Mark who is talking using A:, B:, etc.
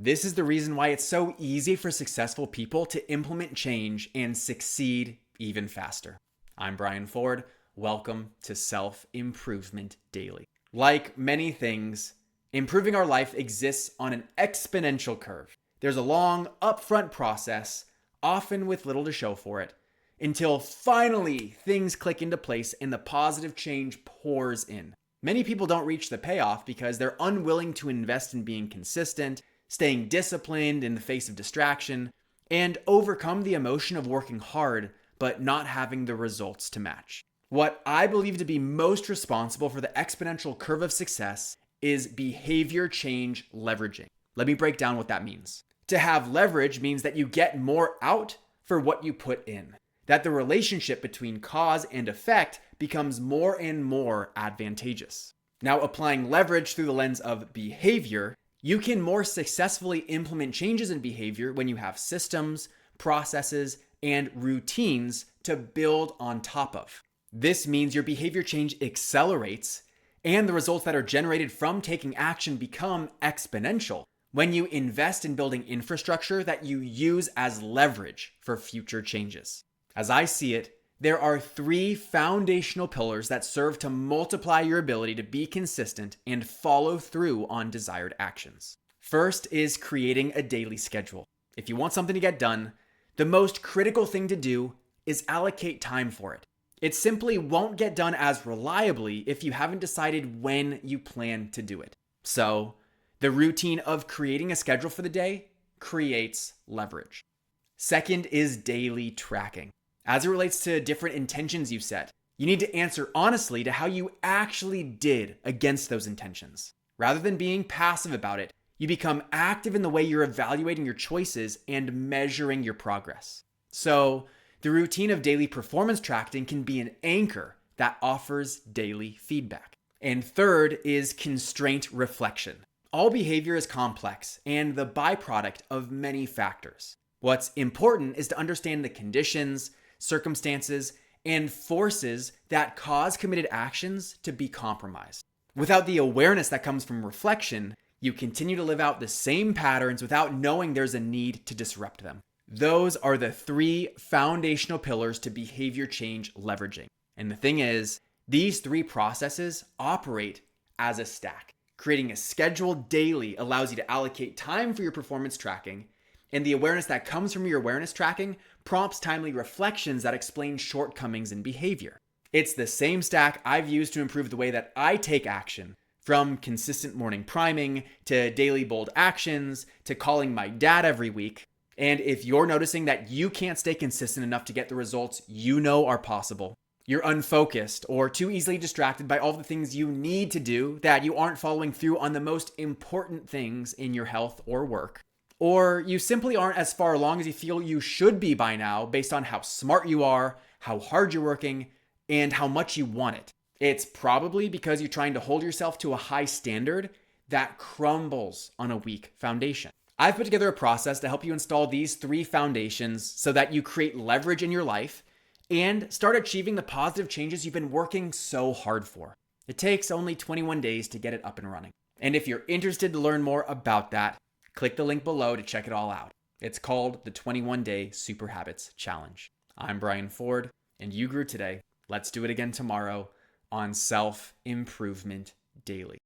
A: This is the reason why it's so easy for successful people to implement change and succeed even faster. I'm Brian Ford. Welcome to Self-Improvement Daily. Like many things, improving our life exists on an exponential curve. There's a long, upfront process, often with little to show for it, until finally things click into place and the positive change pours in. Many people don't reach the payoff because they're unwilling to invest in being consistent, staying disciplined in the face of distraction, and overcome the emotion of working hard but not having the results to match. What I believe to be most responsible for the exponential curve of success is behavior change leveraging. Let me break down what that means. To have leverage means that you get more out for what you put in, that the relationship between cause and effect becomes more and more advantageous. Now, applying leverage through the lens of behavior, you can more successfully implement changes in behavior when you have systems, processes, and routines to build on top of. This means your behavior change accelerates, and the results that are generated from taking action become exponential when you invest in building infrastructure that you use as leverage for future changes. As I see it, there are three foundational pillars that serve to multiply your ability to be consistent and follow through on desired actions. First is creating a daily schedule. If you want something to get done, the most critical thing to do is allocate time for it. It simply won't get done as reliably if you haven't decided when you plan to do it. So, the routine of creating a schedule for the day creates leverage. Second is daily tracking. As it relates to different intentions you set, you need to answer honestly to how you actually did against those intentions. Rather than being passive about it, you become active in the way you're evaluating your choices and measuring your progress. So, the routine of daily performance tracking can be an anchor that offers daily feedback. And third is constraint reflection. All behavior is complex and the byproduct of many factors. What's important is to understand the conditions, circumstances, and forces that cause committed actions to be compromised. Without the awareness that comes from reflection, you continue to live out the same patterns without knowing there's a need to disrupt them. Those are the three foundational pillars to behavior change leveraging. And the thing is, these three processes operate as a stack. Creating a schedule daily allows you to allocate time for your performance tracking, and the awareness that comes from your awareness tracking prompts timely reflections that explain shortcomings in behavior. It's the same stack I've used to improve the way that I take action, from consistent morning priming to daily bold actions to calling my dad every week. And if you're noticing that you can't stay consistent enough to get the results you know are possible, you're unfocused or too easily distracted by all the things you need to do that you aren't following through on the most important things in your health or work, or you simply aren't as far along as you feel you should be by now based on how smart you are, how hard you're working, and how much you want it. It's probably because you're trying to hold yourself to a high standard that crumbles on a weak foundation. I've put together a process to help you install these three foundations so that you create leverage in your life and start achieving the positive changes you've been working so hard for. It takes only 21 days to get it up and running. And if you're interested to learn more about that, click the link below to check it all out. It's called the 21-Day Super Habits Challenge. I'm Brian Ford, and you grew today. Let's do it again tomorrow on Self-Improvement Daily.